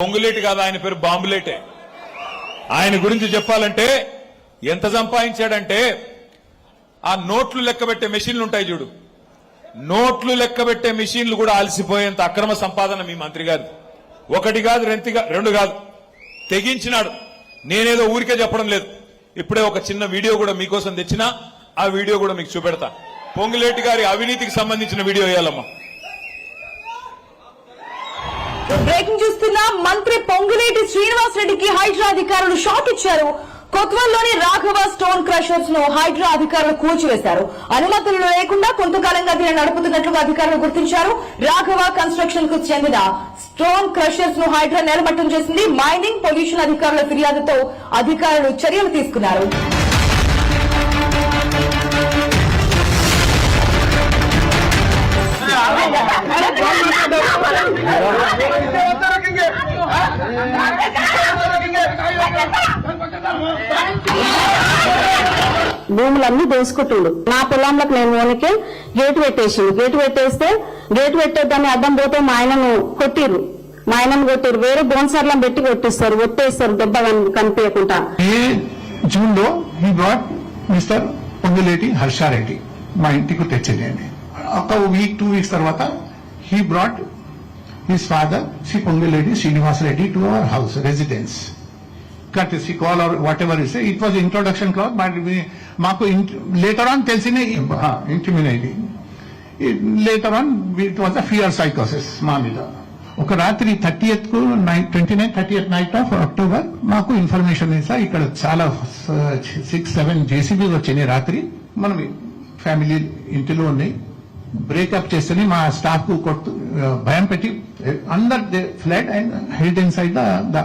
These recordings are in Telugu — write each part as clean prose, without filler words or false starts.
పొంగులేటి కాదు, ఆయన పేరు బాంబులేటే. ఆయన గురించి చెప్పాలంటే ఎంత సంపాదించాడంటే, ఆ నోట్లు లెక్కబెట్టే మెషిన్లు ఉంటాయి చూడు, నోట్లు లెక్కబెట్టే మెషిన్లు కూడా అలసిపోయేంత అక్రమ సంపాదన మీ మంత్రి గారు. ఒకటి కాదు, రెండు కాదు, తెగించినాడు. నేనేదో ఊరికే చెప్పడం లేదు. ఇప్పుడే ఒక చిన్న వీడియో కూడా మీకోసం తెచ్చినా, ఆ వీడియో కూడా మీకు చూపెడతా. పొంగులేటి గారి అవినీతికి సంబంధించిన వీడియో వేయాలమ్మా. బ్రేకింగ్ చూస్తున్నా. మంత్రి పొంగులేటి శ్రీనివాస్ రెడ్డికి హైడ్రా అధికారులు షాక్ ఇచ్చారు. కొత్వాల్లోని రాఘవ స్టోన్ క్రషర్స్ ను హైడ్రా అధికారులు కూల్చివేశారు. అనుమతులు లేకుండా కొంతకాలంగా దీన్ని నడుపుతున్నట్లుగా అధికారులు గుర్తించారు. రాఘవ కన్స్ట్రక్షన్ కు చెందిన స్టోన్ క్రషర్స్ ను హైడ్రా నేలమట్టం చేసింది. మైనింగ్ పొల్యూషన్ అధికారుల ఫిర్యాదుతో అధికారులు చర్యలు తీసుకున్నారు. భూములన్నీ దోసుకుంటుండు. నా పొలంలోకి నేను ఓనికే గేటు పెట్టేసిండు. గేటు పెట్టేదాన్ని అడ్డం పోతే మా ఆయనను కొట్టిరు. వేరే బోన్సర్లను పెట్టి కొట్టిస్తారు, ఒట్టేస్తారు దెబ్బ కనిపించకుండా. జూన్ లో he brought mister Ponguleti Harsha Reddy మా ఇంటికి తెచ్చేయండి. ఒక వీక్ 2 weeks తర్వాత he brought his father, Sri Ponguleti Srinivas Reddy, to our house, residence. Courtesy call or whatever you say. It was introduction clause, but Maku later on tells intimidating. Later on, it was a fear psychosis, Mamila. ఒక రాత్రి 30th night of October మాకు ఇన్ఫర్మేషన్ ఇస్తా ఇక్కడ చాలా 6-7 JCBs వచ్చినాయి. రాత్రి మనం ఫ్యామిలీ ఇంటిలో ఉన్నాయి. బ్రేకప్ చేస్తేనే మా స్టాఫ్ కు భయం పెట్టి అందర్ they flood and head inside the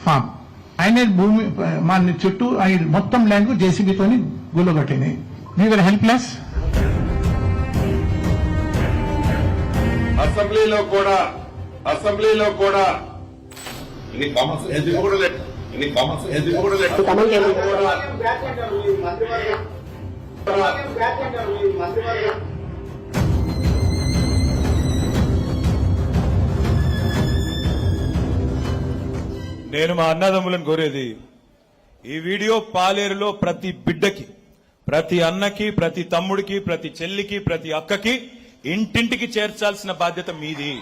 farm. ఆయన భూమి మా చుట్టూ మొత్తం ల్యాండ్ జేసీబీతోని గుల్లగొట్టినాయి. We are helpless. అసెంబ్లీలో కూడా నేను మా అన్నదమ్ములను కోరేది, ఈ వీడియో పాలేరులో ప్రతి బిడ్డకి, ప్రతి అన్నకి, ప్రతి తమ్ముడికి, ప్రతి చెల్లికి, ప్రతి అక్కకి ఇంటింటికి చేర్చాల్సిన బాధ్యత మీది.